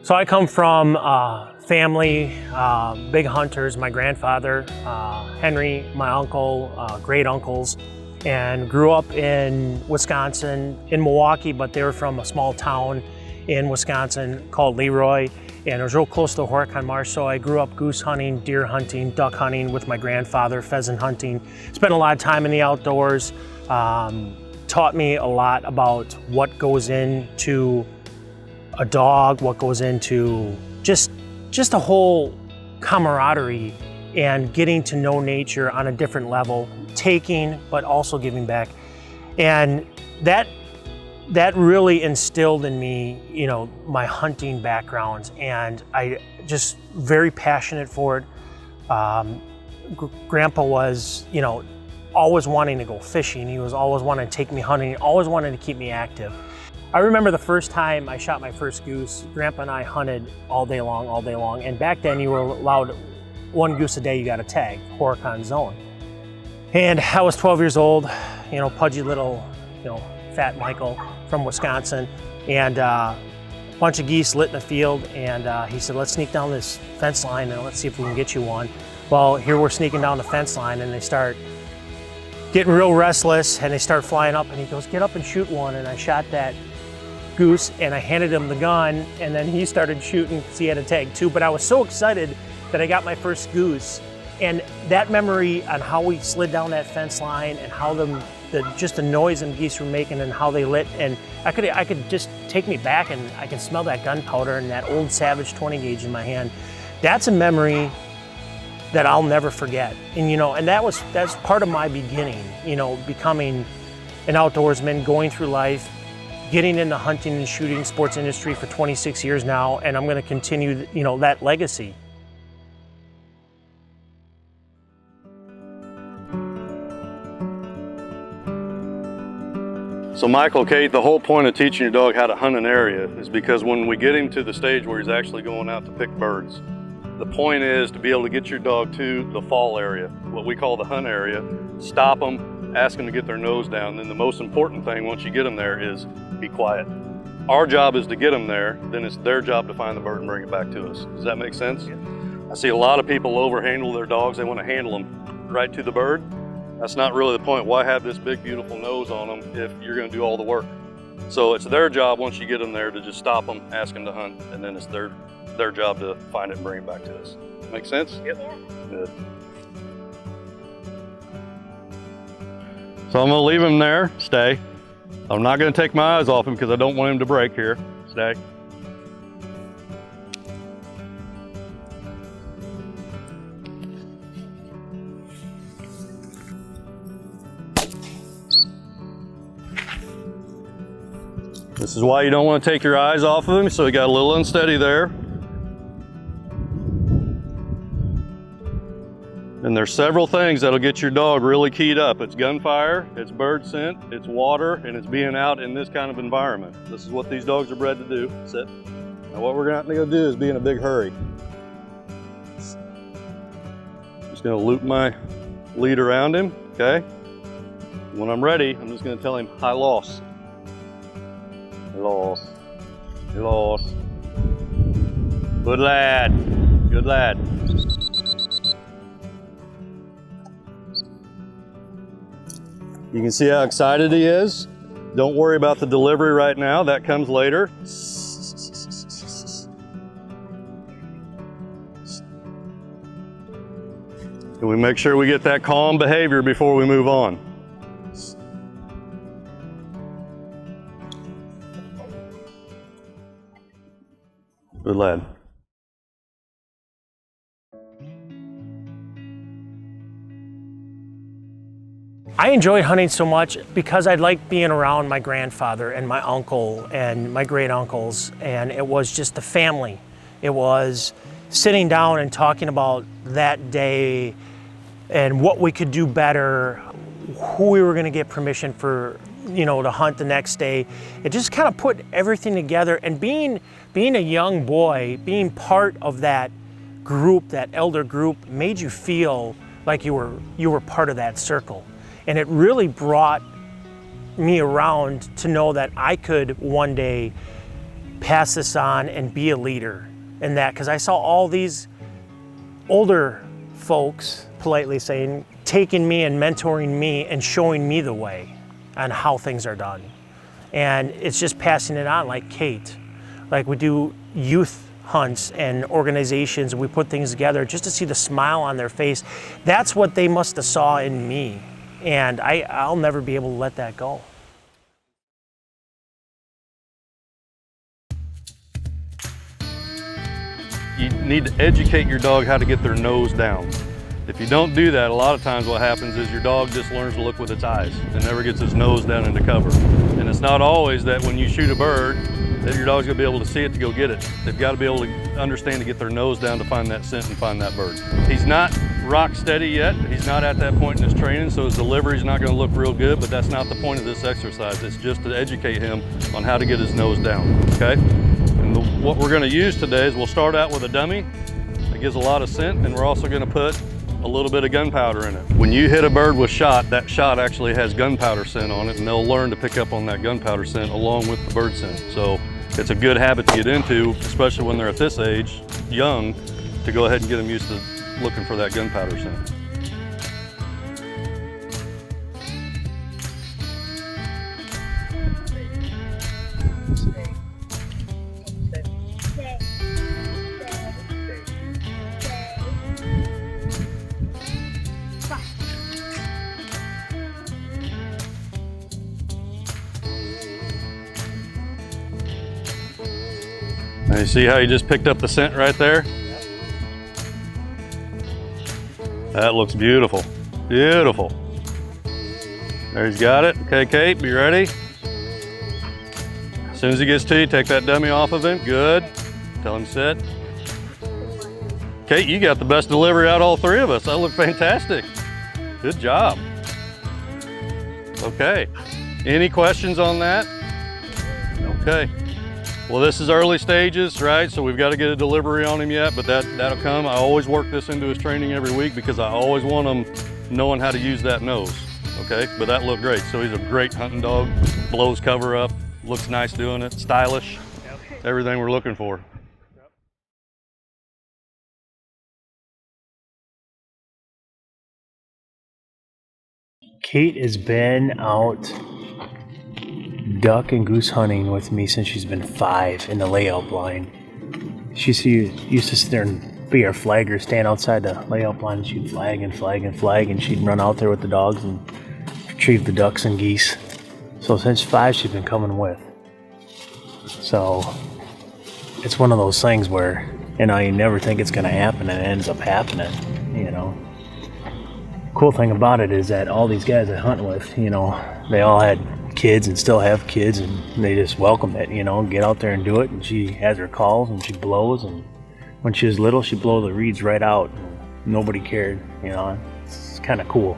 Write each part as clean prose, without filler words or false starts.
So I come from family, big hunters. My grandfather, Henry, my uncle, great uncles, and grew up in Wisconsin, in Milwaukee, but they were from a small town in Wisconsin called Leroy, and it was real close to the Horicon Marsh. So I grew up goose hunting, deer hunting, duck hunting with my grandfather, pheasant hunting. Spent a lot of time in the outdoors. Taught me a lot about what goes into a dog, what goes into just a whole camaraderie and getting to know nature on a different level, taking but also giving back. And that really instilled in me, you know, my hunting background, and I just very passionate for it. Grandpa was, you know, always wanting to go fishing. He was always wanting to take me hunting, always wanting to keep me active. I remember the first time I shot my first goose, Grandpa and I hunted all day long, and back then you were allowed 1 goose a day you got a tag, Horicon zone. And I was 12 years old, you know, pudgy little, you know, fat Michael from Wisconsin, and a bunch of geese lit in the field, and he said, let's sneak down this fence line and let's see if we can get you one. Well, here we're sneaking down the fence line and they start getting real restless and they start flying up, and he goes, get up and shoot one. And I shot that goose and I handed him the gun, and then he started shooting because he had a tag too. But I was so excited that I got my first goose, and that memory on how we slid down that fence line and how just the noise them geese were making and how they lit, and I could just take me back, and I can smell that gunpowder and that old Savage 20 gauge in my hand. That's a memory that I'll never forget. And you know, and that's part of my beginning, you know, becoming an outdoorsman, going through life, getting in the hunting and shooting sports industry for 26 years now, and I'm going to continue, you know, that legacy. So Michael, Kate, the whole point of teaching your dog how to hunt an area is because when we get him to the stage where he's actually going out to pick birds, the point is to be able to get your dog to the fall area, what we call the hunt area, stop them, ask them to get their nose down. Then the most important thing once you get them there is be quiet. Our job is to get them there, then it's their job to find the bird and bring it back to us. Does that make sense? Yeah. I see a lot of people overhandle their dogs. They want to handle them right to the bird. That's not really the point. Why have this big, beautiful nose on them if you're going to do all the work? So it's their job once you get them there to just stop them, ask them to hunt, and then it's their job to find it and bring it back to us. Make sense? Yep. Good. So I'm gonna leave him there, stay. I'm not gonna take my eyes off him because I don't want him to break here. Stay. This is why you don't want to take your eyes off of him, so he got a little unsteady there. And there's several things that'll get your dog really keyed up. It's gunfire, it's bird scent, it's water, and it's being out in this kind of environment. This is what these dogs are bred to do. Sit. Now what we're not gonna do is be in a big hurry. Just gonna loop my lead around him, okay? When I'm ready, I'm just gonna tell him, high loss. Loss. Loss. Good lad. Good lad. You can see how excited he is. Don't worry about the delivery right now. That comes later. And we make sure we get that calm behavior before we move on. Good lad. I enjoyed hunting so much because I liked being around my grandfather and my uncle and my great uncles, and it was just the family. It was sitting down and talking about that day and what we could do better, who we were going to get permission for, you know, to hunt the next day. It just kind of put everything together, and being a young boy, being part of that group, that elder group, made you feel like you were part of that circle. And it really brought me around to know that I could one day pass this on and be a leader in that, because I saw all these older folks, politely saying, taking me and mentoring me and showing me the way on how things are done. And it's just passing it on, like Kate. Like we do youth hunts and organizations, and we put things together just to see the smile on their face. That's what they must have saw in me. And I'll never be able to let that go. You need to educate your dog how to get their nose down. If you don't do that, a lot of times what happens is your dog just learns to look with its eyes and never gets its nose down into cover. And it's not always that when you shoot a bird that your dog's gonna be able to see it to go get it. They've got to be able to understand to get their nose down to find that scent and find that bird. He's not rock steady yet. He's not at that point in his training, so his delivery's not gonna look real good, but that's not the point of this exercise. It's just to educate him on how to get his nose down, okay? And what we're gonna use today is we'll start out with a dummy that gives a lot of scent, and we're also gonna put a little bit of gunpowder in it. When you hit a bird with shot, that shot actually has gunpowder scent on it, and they'll learn to pick up on that gunpowder scent along with the bird scent. So it's a good habit to get into, especially when they're at this age, young, to go ahead and get them used to looking for that gunpowder scent. Now you see how you just picked up the scent right there? That looks beautiful, beautiful. There, he's got it. Okay, Kate, be ready? As soon as he gets to you, take that dummy off of him. Good. Tell him sit. Kate, you got the best delivery out of all three of us. That looked fantastic. Good job. Okay. Any questions on that? Okay. Well, this is early stages, right? So we've got to get a delivery on him yet, but that'll come. I always work this into his training every week because I always want him knowing how to use that nose, okay? But that looked great. So he's a great hunting dog, blows cover up, looks nice doing it, stylish, everything we're looking for. Kate has been out duck and goose hunting with me since she's been 5 in the layout blind. She used to sit there and be our flagger, stand outside the layout blind, and she'd flag and flag and flag, and she'd run out there with the dogs and retrieve the ducks and geese. So since 5, she's been coming with. So it's one of those things where, you know, you never think it's going to happen, and it ends up happening, you know. Cool thing about it is that all these guys I hunt with, you know, they all had kids and still have kids, and they just welcome it, you know, get out there and do it. And she has her calls and she blows, and when she was little she'd blow the reeds right out and nobody cared, you know. It's kind of cool.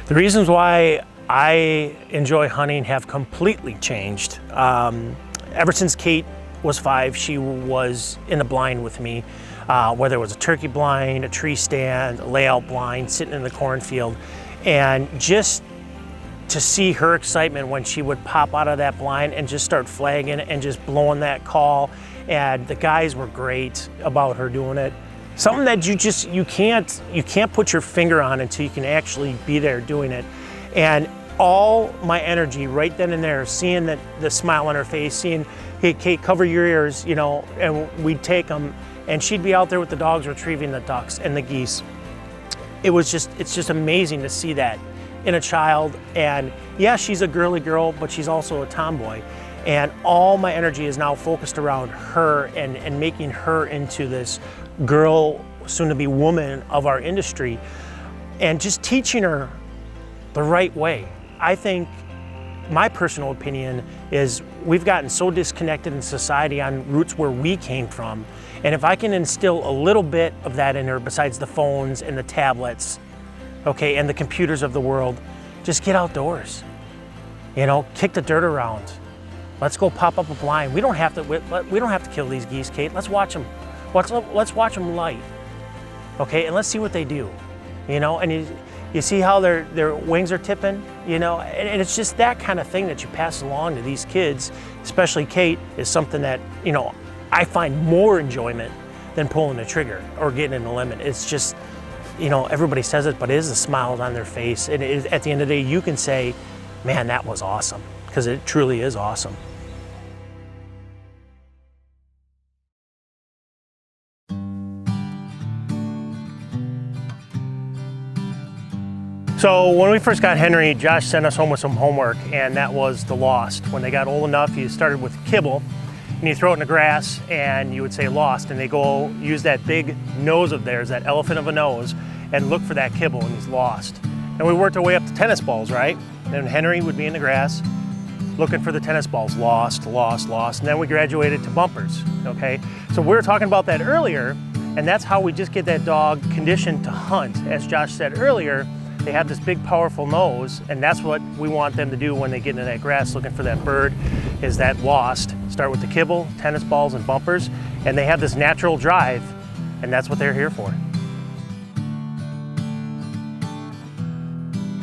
The reasons why I enjoy hunting have completely changed. Ever since Kate was 5, she was in a blind with me, whether it was a turkey blind, a tree stand, a layout blind, sitting in the cornfield. And just to see her excitement when she would pop out of that blind and just start flagging and just blowing that call. And the guys were great about her doing it. Something that you can't put your finger on until you can actually be there doing it. And all my energy right then and there, seeing the smile on her face, seeing, hey, Kate, cover your ears, you know, and we'd take them, and she'd be out there with the dogs retrieving the ducks and the geese. It's just amazing to see that in a child. And yeah, she's a girly girl, but she's also a tomboy. And all my energy is now focused around her and making her into this girl, soon to be woman of our industry, and just teaching her the right way. I think my personal opinion is we've gotten so disconnected in society on roots where we came from. And if I can instill a little bit of that in her, besides the phones and the tablets, okay, and the computers of the world, just get outdoors. You know, kick the dirt around. Let's go pop up a blind. We don't have to kill these geese, Kate. Let's watch them. Let's watch them light. Okay, and let's see what they do. You know, and You see how their wings are tipping, you know? And it's just that kind of thing that you pass along to these kids, especially Kate, is something that, you know, I find more enjoyment than pulling the trigger or getting in the limit. It's just, you know, everybody says it, but it is the smiles on their face. And at the end of the day, you can say, man, that was awesome, because it truly is awesome. So when we first got Henry, Josh sent us home with some homework, and that was the lost. When they got old enough, you started with kibble, and you throw it in the grass, and you would say lost, and they go use that big nose of theirs, that elephant of a nose, and look for that kibble, and he's lost. And we worked our way up to tennis balls, right? And Henry would be in the grass, looking for the tennis balls, lost, lost, lost, and then we graduated to bumpers, okay? So we were talking about that earlier, and that's how we just get that dog conditioned to hunt. As Josh said earlier, they have this big, powerful nose, and that's what we want them to do when they get into that grass looking for that bird, is that lost. Start with the kibble, tennis balls, and bumpers, and they have this natural drive, and that's what they're here for.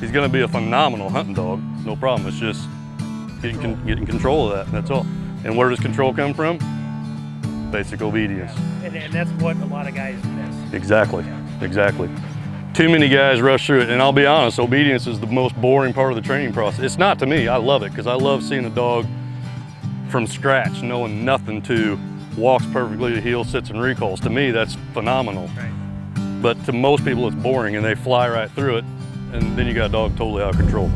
He's gonna be a phenomenal hunting dog, no problem. It's just getting control of that, that's all. And where does control come from? Basic obedience. Yeah. And that's what a lot of guys miss. Exactly, yeah. Exactly. Too many guys rush through it, and I'll be honest, obedience is the most boring part of the training process. It's not to me, I love it, because I love seeing a dog from scratch, knowing nothing, to walks perfectly to heel, sits and recalls. To me, that's phenomenal. Right. But to most people, it's boring, and they fly right through it, and then you got a dog totally out of control.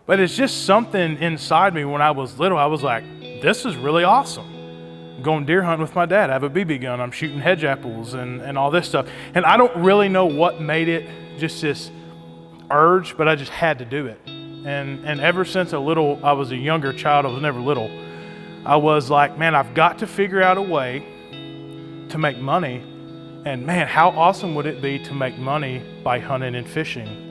But it's just something inside me. When I was little, I was like, this is really awesome. I'm going deer hunting with my dad. I have a BB gun. I'm shooting hedge apples and all this stuff. And I don't really know what made it just this urge, but I just had to do it. And ever since I was a younger child, I was never little, I was like, man, I've got to figure out a way to make money. And man, how awesome would it be to make money by hunting and fishing?